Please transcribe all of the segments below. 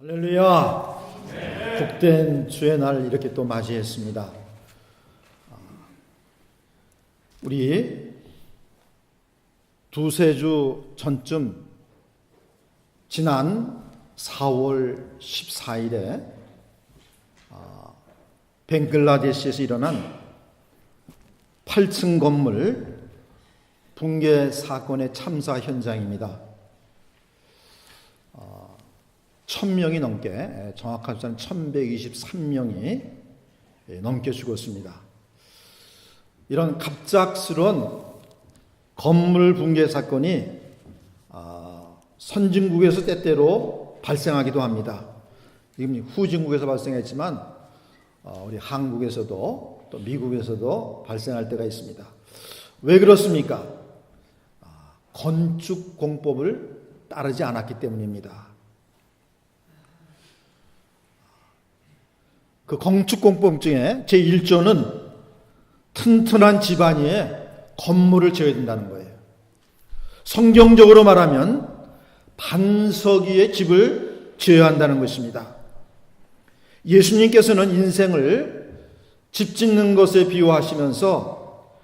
할렐루야. 복된 주의 날 이렇게 또 맞이했습니다. 우리 두세 주 전쯤 지난 4월 14일에 벵글라데시에서 일어난 8층 건물 붕괴 사건의 참사 현장입니다. 1000명이 넘게, 정확한 숫자는 1123명이 넘게 죽었습니다. 이런 갑작스러운 건물 붕괴 사건이 선진국에서 때때로 발생하기도 합니다. 지금 후진국에서 발생했지만 우리 한국에서도 또 미국에서도 발생할 때가 있습니다. 왜 그렇습니까? 건축 공법을 따르지 않았기 때문입니다. 그 건축공법 중에 제1조는 튼튼한 지반 위에 건물을 지어야 된다는 거예요. 성경적으로 말하면 반석 위에 집을 지어야 한다는 것입니다. 예수님께서는 인생을 집 짓는 것에 비유하시면서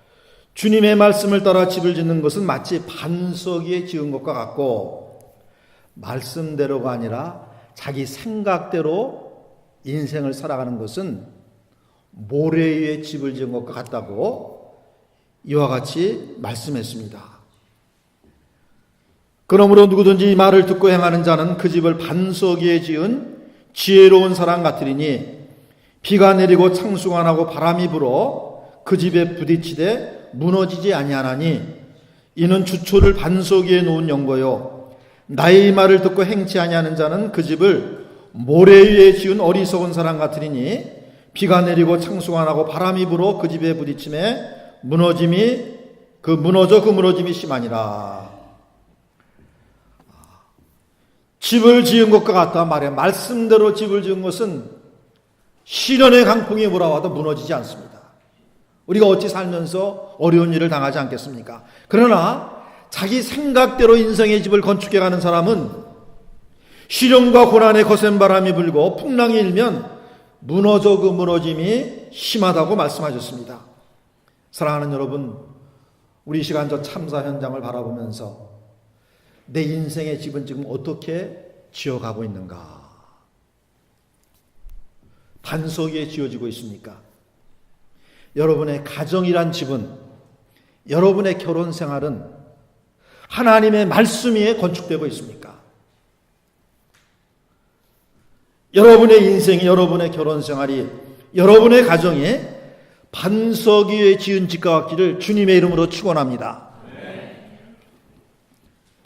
주님의 말씀을 따라 집을 짓는 것은 마치 반석 위에 지은 것과 같고, 말씀대로가 아니라 자기 생각대로 인생을 살아가는 것은 모래 위에 집을 지은 것과 같다고 이와 같이 말씀했습니다. 그러므로 누구든지 이 말을 듣고 행하는 자는 그 집을 반석 위에 지은 지혜로운 사람 같으리니 비가 내리고 창수가 나고 바람이 불어 그 집에 부딪히되 무너지지 아니하나니 이는 주초를 반석 위에 놓은 연고요 나의 말을 듣고 행치 아니하는 자는 그 집을 모래 위에 지은 어리석은 사람 같으리니 비가 내리고 창수가 나고 바람이 불어 그 집에 부딪힘에 무너짐이 심하니라. 집을 지은 것과 같다 말이에요. 말씀대로 집을 지은 것은 시련의 강풍이 몰아와도 무너지지 않습니다. 우리가 어찌 살면서 어려운 일을 당하지 않겠습니까? 그러나 자기 생각대로 인생의 집을 건축해가는 사람은 시련과 고난의 거센 바람이 불고 풍랑이 일면 무너져 그 무너짐이 심하다고 말씀하셨습니다. 사랑하는 여러분, 우리 시간 저 참사 현장을 바라보면서 내 인생의 집은 지금 어떻게 지어가고 있는가? 반석 위에 지어지고 있습니까? 여러분의 가정이란 집은, 여러분의 결혼 생활은 하나님의 말씀 위에 건축되고 있습니까? 여러분의 인생이, 여러분의 결혼 생활이, 여러분의 가정이 반석 위에 지은 집과 같기를 주님의 이름으로 축원합니다.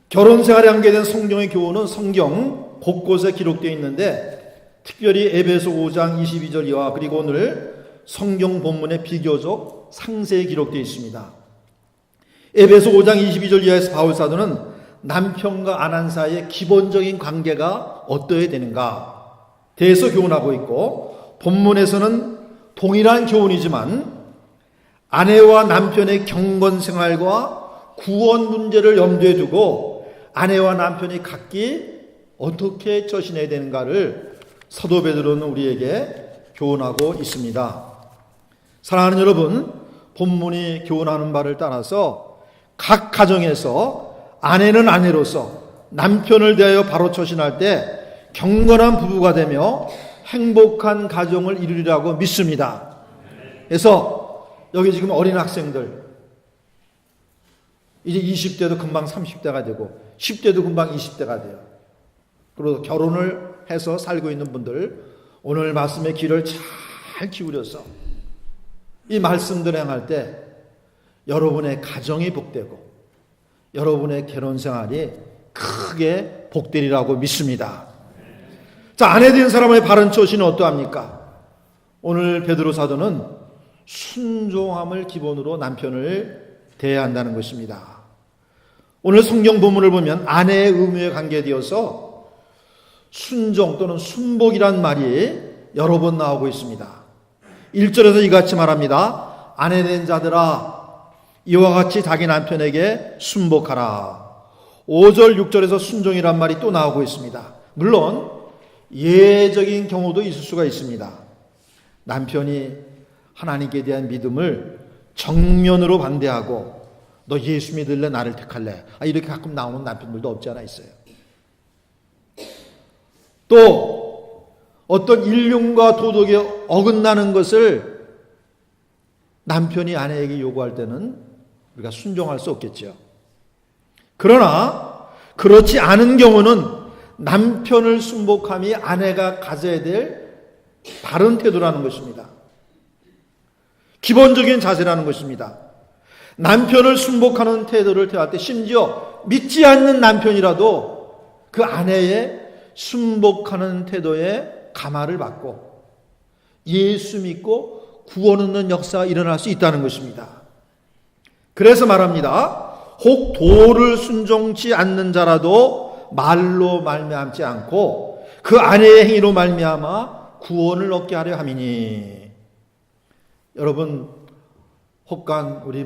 결혼 생활에 관계된 성경의 교훈은 성경 곳곳에 기록되어 있는데, 특별히 에베소 5장 22절 이하 그리고 오늘 성경 본문에 비교적 상세히 기록되어 있습니다. 에베소 5장 22절 이하에서 바울 사도는 남편과 아내 사이의 기본적인 관계가 어떠해야 되는가 대해서 교훈하고 있고, 본문에서는 동일한 교훈이지만 아내와 남편의 경건 생활과 구원 문제를 염두에 두고 아내와 남편이 각기 어떻게 처신해야 되는가를 사도 베드로는 우리에게 교훈하고 있습니다. 사랑하는 여러분, 본문이 교훈하는 바를 따라서 각 가정에서 아내는 아내로서 남편을 대하여 바로 처신할 때 경건한 부부가 되며 행복한 가정을 이루리라고 믿습니다. 그래서 여기 지금 어린 학생들, 이제 20대도 금방 30대가 되고 10대도 금방 20대가 돼요. 그리고 결혼을 해서 살고 있는 분들, 오늘 말씀의 귀를 잘 기울여서 이 말씀들 행할 때 여러분의 가정이 복되고 여러분의 결혼 생활이 크게 복되리라고 믿습니다. 자, 아내 된 사람의 바른 처신은 어떠합니까? 오늘 베드로 사도는 순종함을 기본으로 남편을 대해야 한다는 것입니다. 오늘 성경 본문을 보면 아내의 의무에 관계되어서 순종 또는 순복이란 말이 여러 번 나오고 있습니다. 1절에서 이같이 말합니다. 아내 된 자들아 이와 같이 자기 남편에게 순복하라. 5절 6절에서 순종이란 말이 또 나오고 있습니다. 물론 예적인 경우도 있을 수가 있습니다. 남편이 하나님께 대한 믿음을 정면으로 반대하고 너 예수 믿을래? 나를 택할래? 이렇게 가끔 나오는 남편들도 없지 않아 있어요. 또 어떤 인륜과 도덕에 어긋나는 것을 남편이 아내에게 요구할 때는 우리가 순종할 수 없겠죠. 그러나 그렇지 않은 경우는 남편을 순복함이 아내가 가져야 될 바른 태도라는 것입니다. 기본적인 자세라는 것입니다. 남편을 순복하는 태도를 대할 때 심지어 믿지 않는 남편이라도 그 아내의 순복하는 태도에 감화를 받고 예수 믿고 구원 얻는 역사가 일어날 수 있다는 것입니다. 그래서 말합니다. 혹 도를 순종치 않는 자라도 말로 말미암지 않고 그 아내의 행위로 말미암아 구원을 얻게 하려 함이니. 여러분, 혹간 우리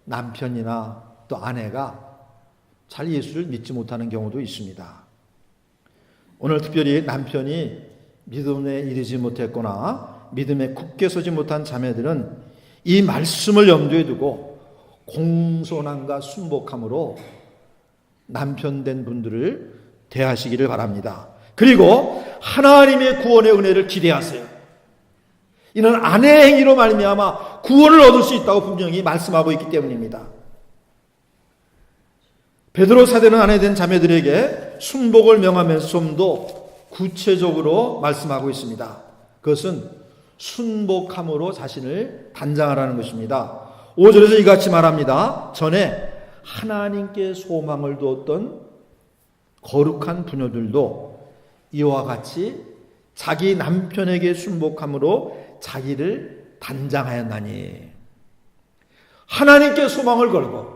남편이나 또 아내가 잘 예수를 믿지 못하는 경우도 있습니다. 오늘 특별히 남편이 믿음에 이르지 못했거나 믿음에 굳게 서지 못한 자매들은 이 말씀을 염두에 두고 공손함과 순복함으로 남편 된 분들을 대하시기를 바랍니다. 그리고 하나님의 구원의 은혜를 기대하세요. 이는 아내의 행위로 말미암아 구원을 얻을 수 있다고 분명히 말씀하고 있기 때문입니다. 베드로 사도는 아내 된 자매들에게 순복을 명하면서 좀 더 구체적으로 말씀하고 있습니다. 그것은 순복함으로 자신을 단장하라는 것입니다. 5절에서 이같이 말합니다. 전에 하나님께 소망을 두었던 거룩한 부녀들도 이와 같이 자기 남편에게 순복함으로 자기를 단장하였나니. 하나님께 소망을 걸고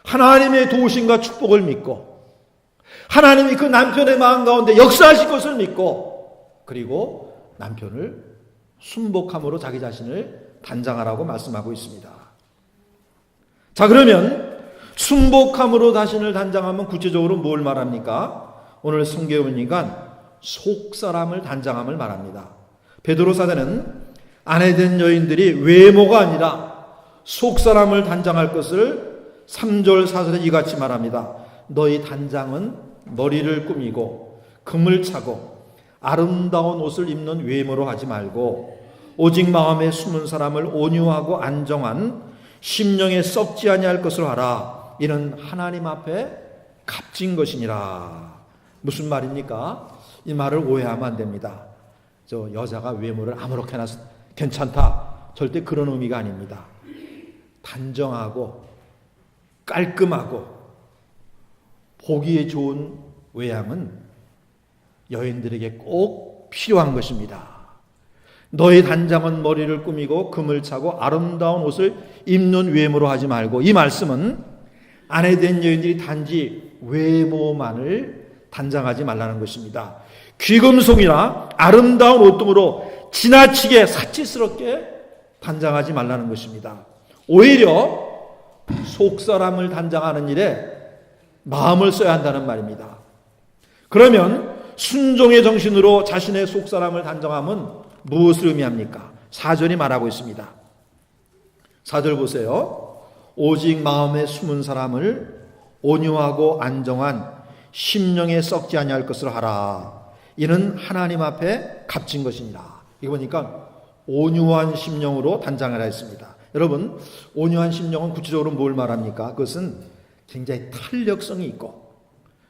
하나님의 도우심과 축복을 믿고 하나님이 그 남편의 마음 가운데 역사하실 것을 믿고 그리고 남편을 순복함으로 자기 자신을 단장하라고 말씀하고 있습니다. 자, 그러면 순복함으로 자신을 단장하면 구체적으로 뭘 말합니까? 오늘 성경에 보니까 속사람을 단장함을 말합니다. 베드로 사도는 아내된 여인들이 외모가 아니라 속사람을 단장할 것을 3절 4절에 이같이 말합니다. 너희 단장은 머리를 꾸미고 금을 차고 아름다운 옷을 입는 외모로 하지 말고 오직 마음에 숨은 사람을 온유하고 안정한 심령에 썩지 아니할 것으로 하라. 이는 하나님 앞에 값진 것이니라. 무슨 말입니까? 이 말을 오해하면 안 됩니다. 저 여자가 외모를 아무렇게나 괜찮다, 절대 그런 의미가 아닙니다. 단정하고 깔끔하고 보기에 좋은 외양은 여인들에게 꼭 필요한 것입니다. 너희 단장은 머리를 꾸미고 금을 차고 아름다운 옷을 입는 외모로 하지 말고, 이 말씀은 아내된 여인들이 단지 외모만을 단장하지 말라는 것입니다. 귀금속이나 아름다운 옷 등으로 지나치게 사치스럽게 단장하지 말라는 것입니다. 오히려 속사람을 단장하는 일에 마음을 써야 한다는 말입니다. 그러면 순종의 정신으로 자신의 속사람을 단장함은 무엇을 의미합니까? 4절이 말하고 있습니다. 4절 보세요. 오직 마음에 숨은 사람을 온유하고 안정한 심령에 썩지 아니할 것을 하라. 이는 하나님 앞에 값진 것이니라. 이거 보니까 온유한 심령으로 단장하라 했습니다. 여러분, 온유한 심령은 구체적으로 뭘 말합니까? 그것은 굉장히 탄력성이 있고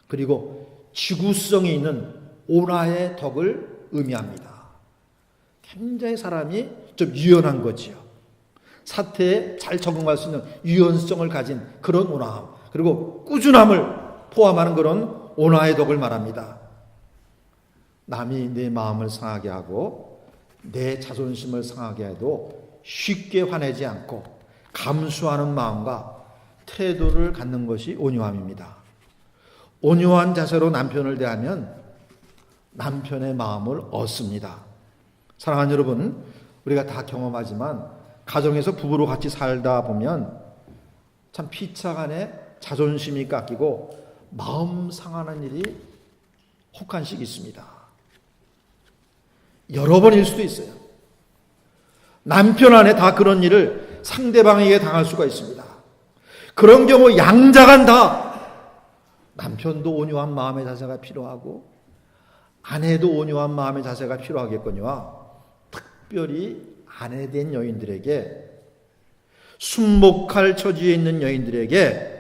그리고 지구성이 있는 온화의 덕을 의미합니다. 굉장히 사람이 좀 유연한 거지요. 사태에 잘 적응할 수 있는 유연성을 가진 그런 온화함, 그리고 꾸준함을 포함하는 그런 온화의 덕을 말합니다. 남이 내 마음을 상하게 하고 내 자존심을 상하게 해도 쉽게 화내지 않고 감수하는 마음과 태도를 갖는 것이 온유함입니다. 온유한 자세로 남편을 대하면 남편의 마음을 얻습니다. 사랑하는 여러분, 우리가 다 경험하지만 가정에서 부부로 같이 살다 보면 참 피차간에 자존심이 깎이고 마음 상하는 일이 혹한씩 있습니다. 여러 번일 수도 있어요. 남편 아내 다 그런 일을 상대방에게 당할 수가 있습니다. 그런 경우 양자간 남편도 온유한 마음의 자세가 필요하고 아내도 온유한 마음의 자세가 필요하겠거니와 특별히 아내된 여인들에게 순목할 처지에 있는 여인들에게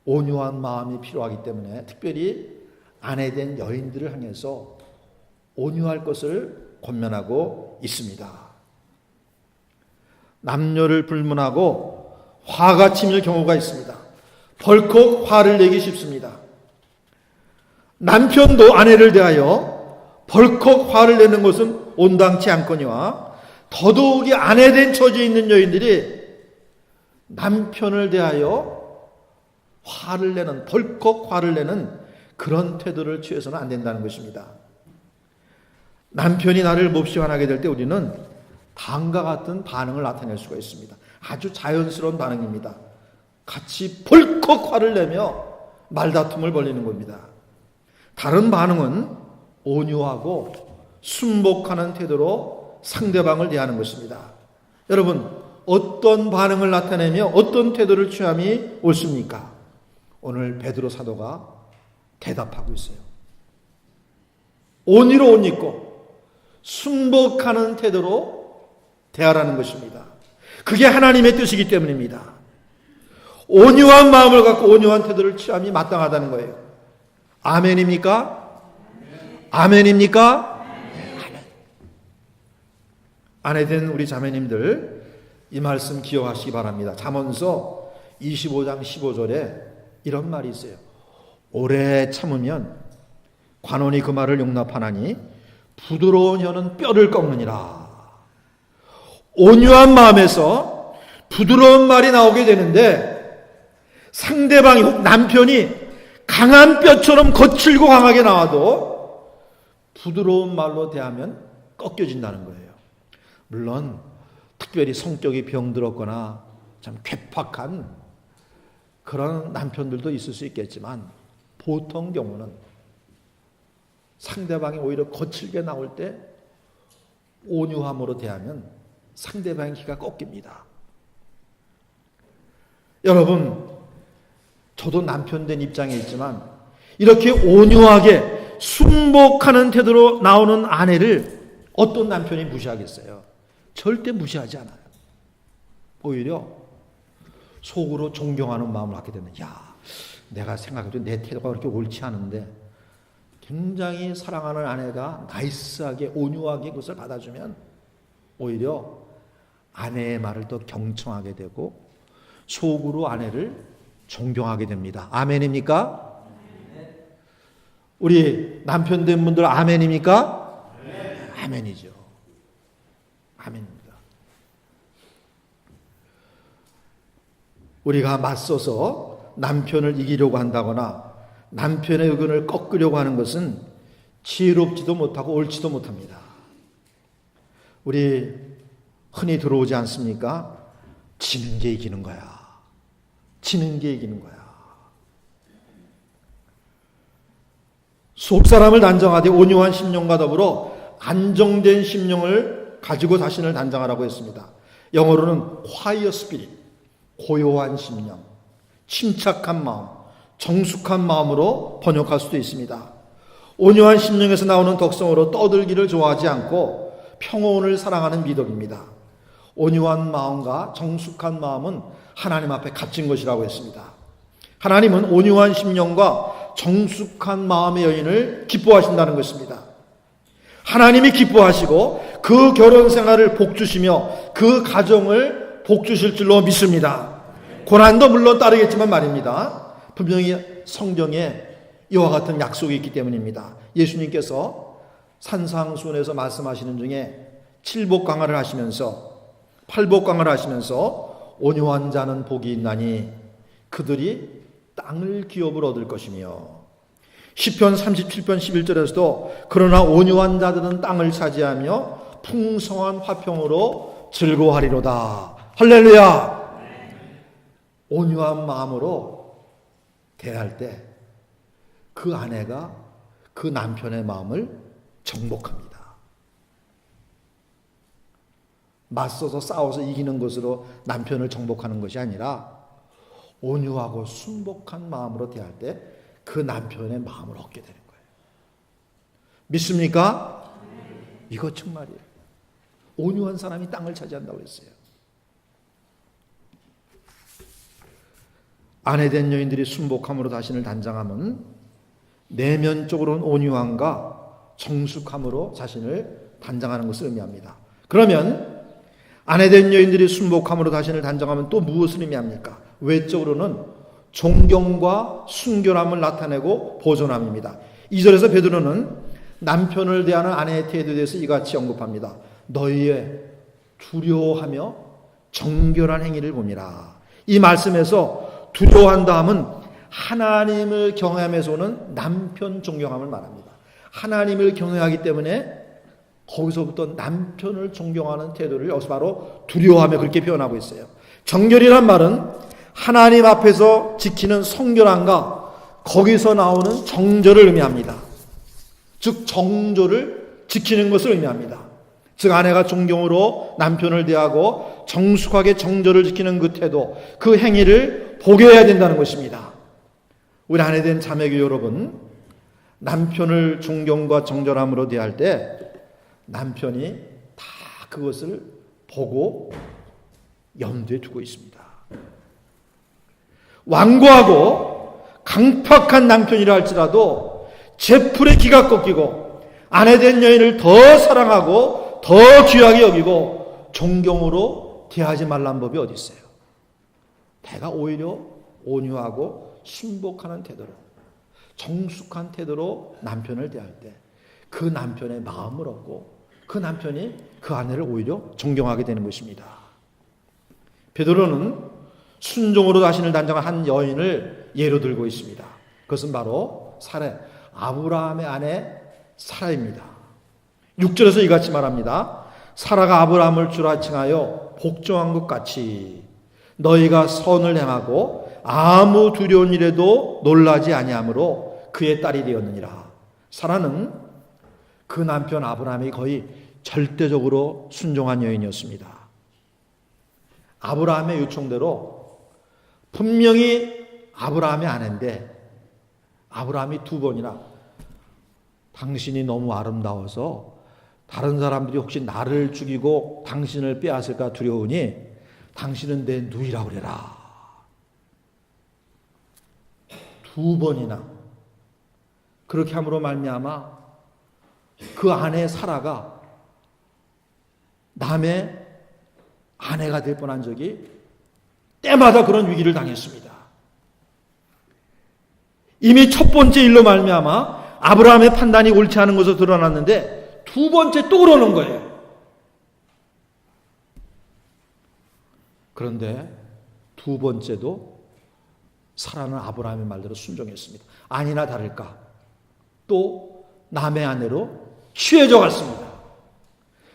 온유한 마음이 필요하기 때문에 특별히 아내된 여인들을 향해서 온유할 것을 권면하고 있습니다. 남녀를 불문하고 화가 치밀 경우가 있습니다. 벌컥 화를 내기 쉽습니다. 남편도 아내를 대하여 벌컥 화를 내는 것은 온당치 않거니와 더더욱이 아내된 처지에 있는 여인들이 남편을 대하여 화를 내는, 벌컥 화를 내는 그런 태도를 취해서는 안 된다는 것입니다. 남편이 나를 몹시 화나게 될 때 우리는 다음과 같은 반응을 나타낼 수가 있습니다. 아주 자연스러운 반응입니다. 같이 벌컥 화를 내며 말다툼을 벌이는 겁니다. 다른 반응은 온유하고 순복하는 태도로 상대방을 대하는 것입니다. 여러분, 어떤 반응을 나타내며 어떤 태도를 취함이 옳습니까? 오늘 베드로 사도가 대답하고 있어요. 온유로 옷 입고 순복하는 태도로 대하라는 것입니다. 그게 하나님의 뜻이기 때문입니다. 온유한 마음을 갖고 온유한 태도를 취함이 마땅하다는 거예요. 아멘입니까? 아멘입니까? 아멘. 아내된 우리 자매님들 이 말씀 기억하시기 바랍니다. 잠언서 25장 15절에 이런 말이 있어요. 오래 참으면 관원이 그 말을 용납하나니 부드러운 혀는 뼈를 꺾느니라. 온유한 마음에서 부드러운 말이 나오게 되는데 상대방이 혹 남편이 강한 뼈처럼 거칠고 강하게 나와도 부드러운 말로 대하면 꺾여진다는 거예요. 물론 특별히 성격이 병들었거나 참 괴팍한 그런 남편들도 있을 수 있겠지만 보통 경우는 상대방이 오히려 거칠게 나올 때 온유함으로 대하면 상대방의 기가 꺾입니다. 여러분, 저도 남편 된 입장에 있지만 이렇게 온유하게 순복하는 태도로 나오는 아내를 어떤 남편이 무시하겠어요? 절대 무시하지 않아요. 오히려 속으로 존경하는 마음을 갖게 되면 내가 생각해도 내 태도가 그렇게 옳지 않은데 굉장히 사랑하는 아내가 나이스하게 온유하게 그것을 받아주면 오히려 아내의 말을 더 경청하게 되고 속으로 아내를 존경하게 됩니다. 아멘입니까? 우리 남편 된 분들 아멘입니까? 아멘이죠. 아멘입니다. 우리가 맞서서 남편을 이기려고 한다거나 남편의 의견을 꺾으려고 하는 것은 지혜롭지도 못하고 옳지도 못합니다. 우리 흔히 들어오지 않습니까? 지는 게 이기는 거야. 지는 게 이기는 거야. 속사람을 단정하되 온유한 심령과 더불어 안정된 심령을 가지고 자신을 단정하라고 했습니다. 영어로는 quiet spirit, 고요한 심령, 침착한 마음, 정숙한 마음으로 번역할 수도 있습니다. 온유한 심령에서 나오는 덕성으로 떠들기를 좋아하지 않고 평온을 사랑하는 미덕입니다. 온유한 마음과 정숙한 마음은 하나님 앞에 갇힌 것이라고 했습니다. 하나님은 온유한 심령과 정숙한 마음의 여인을 기뻐하신다는 것입니다. 하나님이 기뻐하시고 그 결혼 생활을 복주시며 그 가정을 복주실 줄로 믿습니다. 고난도 물론 따르겠지만 말입니다. 분명히 성경에 이와 같은 약속이 있기 때문입니다. 예수님께서 산상수훈에서 말씀하시는 중에 칠복강화를 하시면서 팔복강화를 하시면서 온유한 자는 복이 있나니 그들이 땅을 기업을 얻을 것이며 시편 37편 11절에서도 그러나 온유한 자들은 땅을 차지하며 풍성한 화평으로 즐거워하리로다. 할렐루야. 온유한 마음으로 대할 때 그 아내가 그 남편의 마음을 정복합니다. 맞서서 싸워서 이기는 것으로 남편을 정복하는 것이 아니라 온유하고 순복한 마음으로 대할 때 그 남편의 마음을 얻게 되는 거예요. 믿습니까? 이거 정말이에요. 온유한 사람이 땅을 차지한다고 했어요. 아내된 여인들이 순복함으로 자신을 단장하면 내면적으로는 온유함과 정숙함으로 자신을 단장하는 것을 의미합니다. 그러면 아내된 여인들이 순복함으로 자신을 단장하면 또 무엇을 의미합니까? 외적으로는 존경과 순결함을 나타내고 보존함입니다. 2절에서 베드로는 남편을 대하는 아내의 태도에 대해서 이같이 언급합니다. 너희의 두려워하며 정결한 행위를 봅니다. 이 말씀에서 두려워한다 함은 하나님을 경외함에서 오는 남편 존경함을 말합니다. 하나님을 경외하기 때문에 거기서부터 남편을 존경하는 태도를 여기서 바로 두려워하며 그렇게 표현하고 있어요. 정결이란 말은 하나님 앞에서 지키는 성결함과 거기서 나오는 정절을 의미합니다. 즉 정절을 지키는 것을 의미합니다. 즉 아내가 존경으로 남편을 대하고 정숙하게 정절을 지키는 그 태도, 그 행위를 보게 해야 된다는 것입니다. 우리 아내된 자매교 여러분, 남편을 존경과 정절함으로 대할 때 남편이 다 그것을 보고 염두에 두고 있습니다. 완고하고 강팍한 남편이라 할지라도 제풀에 기가 꺾이고 아내된 여인을 더 사랑하고 더 귀하게 여기고 존경으로 대하지 말란 법이 어디 있어요? 내가 오히려 온유하고 순복하는 태도로, 정숙한 태도로 남편을 대할 때 그 남편의 마음을 얻고 그 남편이 그 아내를 오히려 존경하게 되는 것입니다. 베드로는 순종으로 자신을 단장한 한 여인을 예로 들고 있습니다. 그것은 바로 사라, 아브라함의 아내 사라입니다. 6절에서 이같이 말합니다. 사라가 아브라함을 주라 칭하여 복종한 것 같이 너희가 선을 행하고 아무 두려운 일에도 놀라지 아니하므로 그의 딸이 되었느니라. 사라는 그 남편 아브라함이 거의 절대적으로 순종한 여인이었습니다. 아브라함의 요청대로 분명히 아브라함의 아내인데 아브라함이 2번이나 당신이 너무 아름다워서 다른 사람들이 혹시 나를 죽이고 당신을 빼앗을까 두려우니 당신은 내 누이라고 그래라. 2번이나 그렇게 함으로 말미암아 그 아내 사라가 남의 아내가 될 뻔한 적이 때마다 그런 위기를 당했습니다. 이미 첫 번째 일로 말미암아 아브라함의 판단이 옳지 않은 것으로 드러났는데 2번째 또 그러는 거예요. 그런데 2번째도 사라는 아브라함의 말대로 순종했습니다. 아니나 다를까 또 남의 아내로 취해져 갔습니다.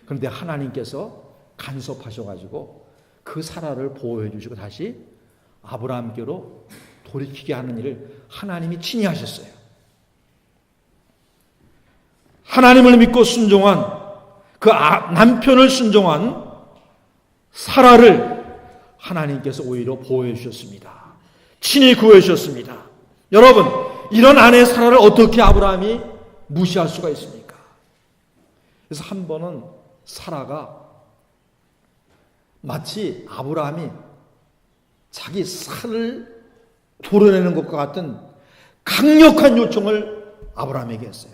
그런데 하나님께서 간섭하셔가지고 그 사라를 보호해 주시고 다시 아브라함께로 돌이키게 하는 일을 하나님이 친히 하셨어요. 하나님을 믿고 순종한 그 남편을 순종한 사라를 하나님께서 오히려 보호해 주셨습니다. 친히 구해 주셨습니다. 여러분, 이런 아내 사라를 어떻게 아브라함이 무시할 수가 있습니까? 그래서 한 번은 사라가 마치 아브라함이 자기 살을 도려내는 것과 같은 강력한 요청을 아브라함에게 했어요.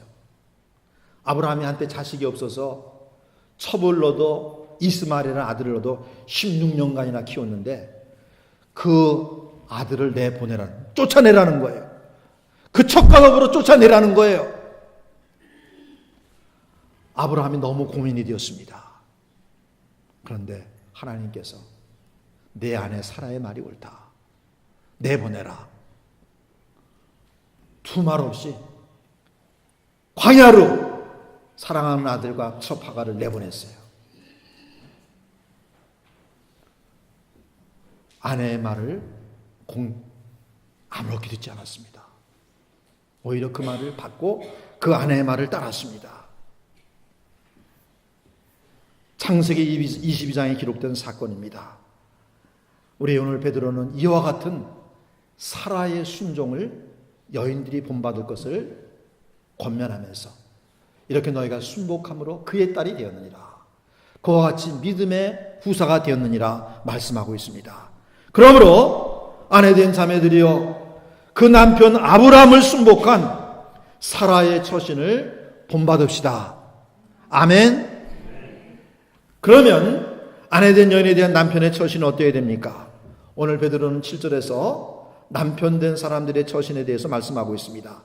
아브라함이 한때 자식이 없어서 첩을 넣어도 이스마엘이라는 아들을 넣어도 16년간이나 키웠는데 그 아들을 쫓아내라는 거예요. 그 첩가업으로 쫓아내라는 거예요. 아브라함이 너무 고민이 되었습니다. 그런데 하나님께서 내 아내 사라의 말이 옳다. 내보내라. 두말 없이 광야로 사랑하는 아들과 첩하가를 내보냈어요. 아내의 말을 아무렇게 듣지 않았습니다. 오히려 그 말을 받고 그 아내의 말을 따랐습니다. 창세기 22장에 기록된 사건입니다. 우리 오늘 베드로는 이와 같은 사라의 순종을 여인들이 본받을 것을 권면하면서 이렇게 너희가 순복함으로 그의 딸이 되었느니라, 그와 같이 믿음의 후사가 되었느니라 말씀하고 있습니다. 그러므로 아내된 자매들이여, 그 남편 아브라함을 순복한 사라의 처신을 본받읍시다. 아멘. 그러면 아내된 여인에 대한 남편의 처신은 어때야 됩니까? 오늘 베드로는 7절에서 남편된 사람들의 처신에 대해서 말씀하고 있습니다.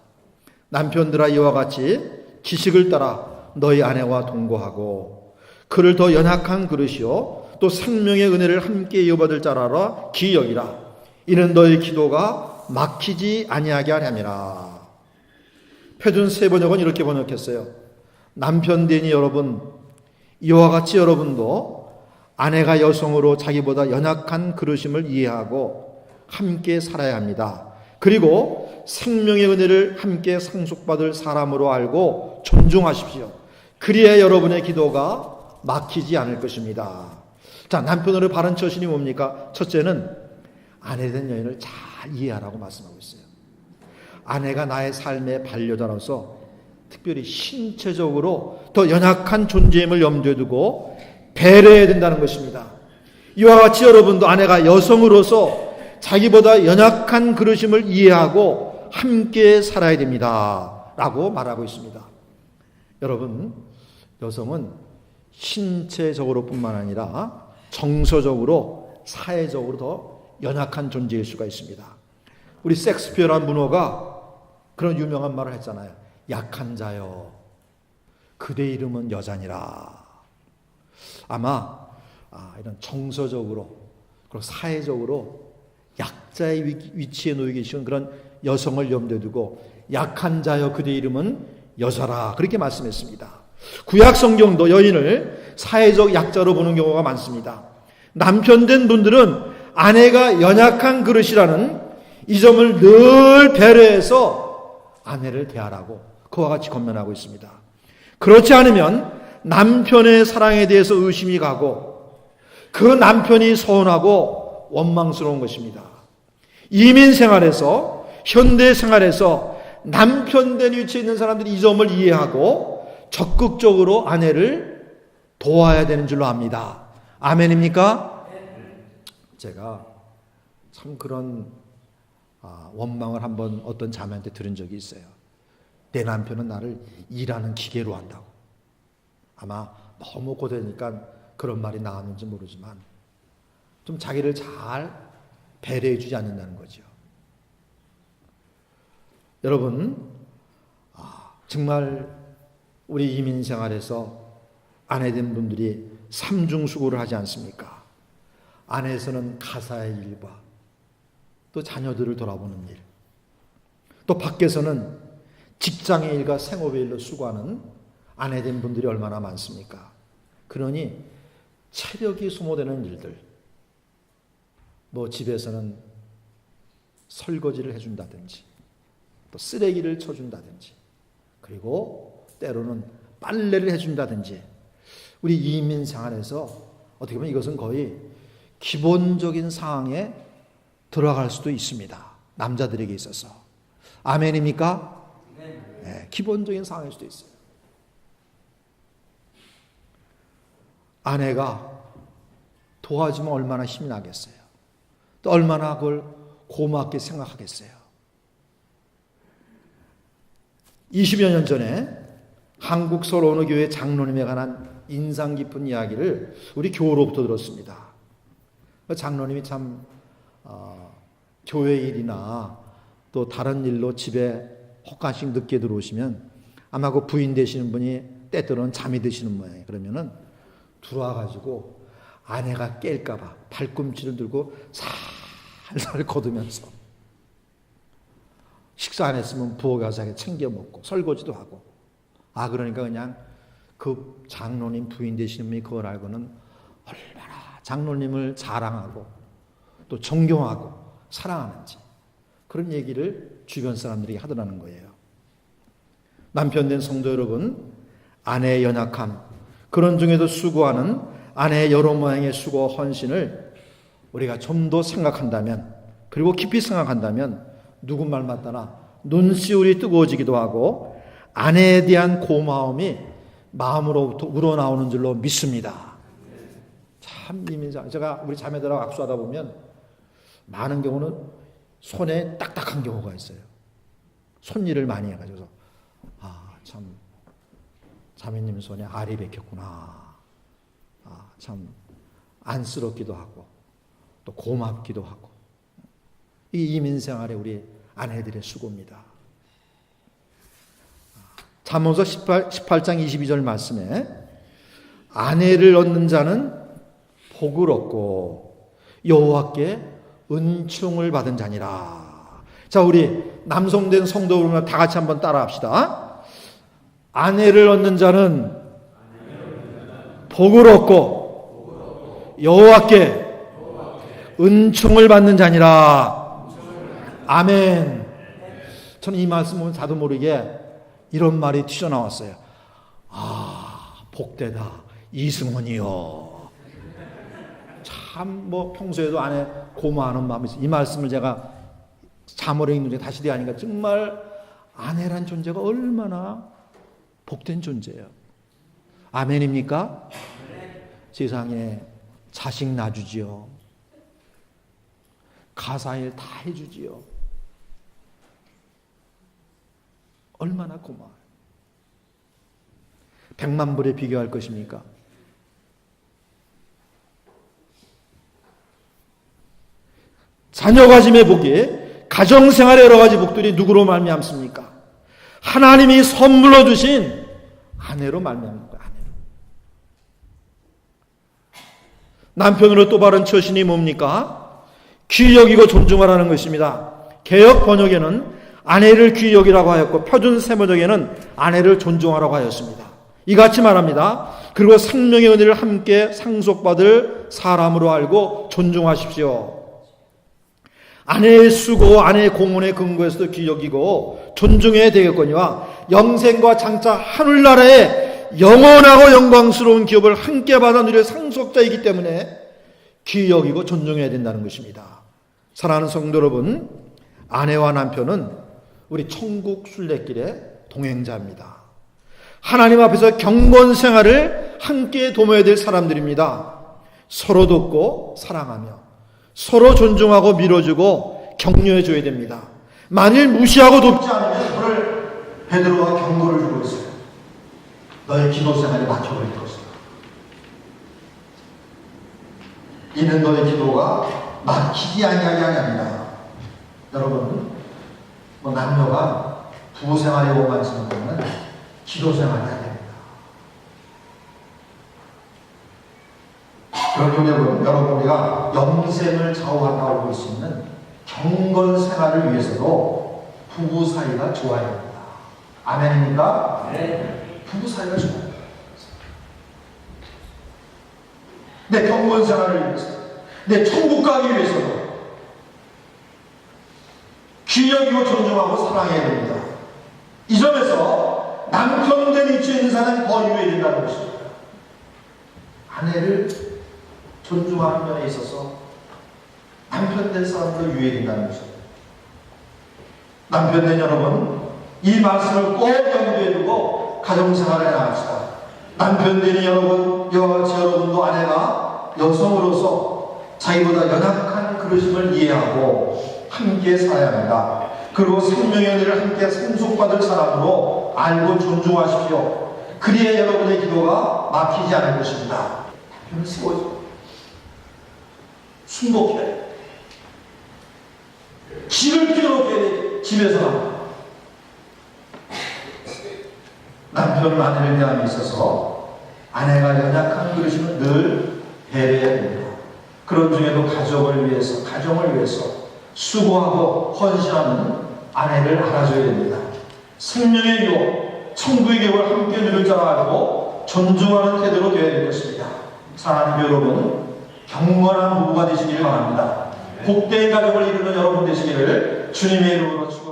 남편들아, 이와 같이 지식을 따라 너희 아내와 동거하고 그를 더 연약한 그릇이요 또 생명의 은혜를 함께 이어받을 자라라 기여기라. 이는 너희 기도가 막히지 아니하게 하려니라. 표준 세번역은 이렇게 번역했어요. 남편되니 여러분, 이와 같이 여러분도 아내가 여성으로 자기보다 연약한 그릇임을 이해하고 함께 살아야 합니다. 그리고 생명의 은혜를 함께 상속받을 사람으로 알고 존중하십시오. 그리해야 여러분의 기도가 막히지 않을 것입니다. 자, 남편으로의 바른 처신이 뭡니까? 첫째는 아내된 여인을 잘 이해하라고 말씀하고 있어요. 아내가 나의 삶의 반려자로서 특별히 신체적으로 더 연약한 존재임을 염두에 두고 배려해야 된다는 것입니다. 이와 같이 여러분도 아내가 여성으로서 자기보다 연약한 그릇임을 이해하고 함께 살아야 됩니다 라고 말하고 있습니다. 여러분, 여성은 신체적으로 뿐만 아니라 정서적으로 사회적으로 더 연약한 존재일 수가 있습니다. 우리 섹스피어라는 문호가 그런 유명한 말을 했잖아요. 약한 자여, 그대 이름은 여자니라. 아마 이런 정서적으로 그리고 사회적으로 약자의 위치에 놓여 계신 그런 여성을 염두에 두고 약한 자여 그대 이름은 여자라, 그렇게 말씀했습니다. 구약 성경도 여인을 사회적 약자로 보는 경우가 많습니다. 남편된 분들은 아내가 연약한 그릇이라는 이 점을 늘 배려해서 아내를 대하라고 그와 같이 권면하고 있습니다. 그렇지 않으면 남편의 사랑에 대해서 의심이 가고 그 남편이 서운하고 원망스러운 것입니다. 이민 생활에서, 현대 생활에서 남편된 위치에 있는 사람들이 이 점을 이해하고 적극적으로 아내를 도와야 되는 줄로 압니다. 아멘입니까? 제가 참 그런 원망을 한번 어떤 자매한테 들은 적이 있어요. 내 남편은 나를 일하는 기계로 한다고. 아마 너무 고되니까 그런 말이 나왔는지 모르지만 좀 자기를 잘 배려해 주지 않는다는 거죠. 여러분, 정말 우리 이민 생활에서 아내된 분들이 삼중수고를 하지 않습니까? 안에서는 가사의 일과 또 자녀들을 돌아보는 일, 또 밖에서는 직장의 일과 생업의 일로 수고하는 아내된 분들이 얼마나 많습니까? 그러니 체력이 소모되는 일들, 뭐 집에서는 설거지를 해준다든지 또 쓰레기를 쳐준다든지 그리고 때로는 빨래를 해준다든지 우리 이민 생활에서 어떻게 보면 이것은 거의 기본적인 상황에 들어갈 수도 있습니다. 남자들에게 있어서. 아멘입니까? 네, 기본적인 상황일 수도 있어요. 아내가 도와주면 얼마나 힘이 나겠어요. 또 얼마나 그걸 고맙게 생각하겠어요. 20여 년 전에 한국 서울 어느 교회 장로님에 관한 인상 깊은 이야기를 우리 교우로부터 들었습니다. 장로님이 참 교회 일이나 또 다른 일로 집에 혹간씩 늦게 들어오시면 아마 그 부인 되시는 분이 때때로는 잠이 드시는 모양이에요. 그러면은 들어와가지고 아내가 깰까봐 발꿈치를 들고 살살 걷으면서 식사 안 했으면 부엌에 챙겨 먹고 설거지도 하고 그러니까 그냥 그 장로님 부인 되시는 분이 그걸 알고는 얼마나 장로님을 자랑하고 또 존경하고 사랑하는지 그런 얘기를 주변 사람들이 하더라는 거예요. 남편 된 성도 여러분, 아내의 연약함, 그런 중에도 수고하는 아내의 여러 모양의 수고와 헌신을 우리가 좀 더 생각한다면, 그리고 깊이 생각한다면 누구 말 맞다나 눈시울이 뜨거워지기도 하고 아내에 대한 고마움이 마음으로부터 우러나오는 줄로 믿습니다. 참 이민자, 제가 우리 자매들하고 악수하다 보면 많은 경우는 손에 딱딱한 경우가 있어요. 손일을 많이 해가지고 참 자매님 손에 알이 박혔구나. 참 안쓰럽기도 하고 또 고맙기도 하고, 이 이민생활에 우리 아내들의 수고입니다. 잠언서 18장 22절 말씀에 아내를 얻는 자는 복을 얻고 여호와께 은총을 받은 자니라. 자, 우리 남성된 성도 여러분 다 같이 한번 따라합시다. 아내를 얻는 자는 복을 얻고 여호와께 은총을 받는 자니라. 아멘. 저는 이 말씀 보면 자도 모르게 이런 말이 튀어나왔어요. 복되다 이승훈이요. 참 평소에도 아내 고마워하는 마음이 있어요. 이 말씀을 제가 자모를 읽는 중에 다시 대하니까 정말 아내란 존재가 얼마나 복된 존재예요. 아멘입니까? 세상에 자식 낳아주지요. 가사일 다 해주지요. 얼마나 고마워요. 100만 불에 비교할 것입니까? 자녀 가짐의 복이, 가정생활의 여러 가지 복들이 누구로 말미암습니까? 하나님이 선물로 주신 아내로 말미암습니다. 아내로. 남편으로 또 바른 처신이 뭡니까? 귀히 여기고 존중하라는 것입니다. 개역 번역에는 아내를 귀히 여기라고 하였고 표준 세번역에는 아내를 존중하라고 하였습니다. 이같이 말합니다. 그리고 생명의 은혜를 함께 상속받을 사람으로 알고 존중하십시오. 아내의 수고, 아내의 공헌의 근거에서도 귀히 여기고 존중해야 되겠거니와 영생과 장차 하늘나라의 영원하고 영광스러운 기업을 함께 받아 누릴 상속자이기 때문에 귀히 여기고 존중해야 된다는 것입니다. 사랑하는 성도 여러분, 아내와 남편은 우리 천국 순례길의 동행자입니다. 하나님 앞에서 경건 생활을 함께 도모해야 될 사람들입니다. 서로 돕고 사랑하며 서로 존중하고 밀어주고 격려해줘야 됩니다. 만일 무시하고 돕지 않으면 그를 베드로가 경고를 주고 있어요. 너의 기도 생활이 막혀버릴 것이다. 이는 너의 기도가 막히지 아니하게 하냐. 여러분, 남녀가 부부 생활에 오만치는 것은 기도 생활이 아닙니다. 그러면 여러분, 우리가 영생을 좌우한다고 볼 수 있는 경건 생활을 위해서도 부부 사이가 좋아야 합니다. 아멘입니까? 네. 부부 사이가 좋아야 합니다. 내 경건 생활을 위해서, 내 천국 가기 위해서도 귀히 여기고 존중하고 사랑해야 됩니다. 이 점에서 남편 된 위치에 있는 사람이 더 유해진다는 것입니다. 아내를 존중하는 면에 있어서 남편 된 사람도 유해진다는 것입니다. 남편 된 여러분, 이 말씀을 꼭 염두에 두고 가정생활에 나갑시다. 남편 된 여러분, 여러분도 아내가 여성으로서 자기보다 연약한 그릇임을 이해하고 함께 살아야 합니다. 그리고 생명의 은혜를 함께 상속받을 사람으로 알고 존중하십시오. 그리해 여러분의 기도가 막히지 않을 것입니다. 남편을 세워줘. 순복해. 길을 피워놓게 집에서 남편 아내를 대함에 있어서 아내가 연약한 그릇임을 늘 배려해야 됩니다. 그런 중에도 가정을 위해서 수고하고 헌신하는 아내를 알아줘야 됩니다. 생명의 유혹, 천국의 기업을 함께 누릴 줄 알고 존중하는 태도로 되어야 될 것입니다. 사랑하는 여러분, 경건한 부부가 되시길 바랍니다. 복된 가정을 이루는 여러분 되시기를 주님의 이름으로 축원합니다.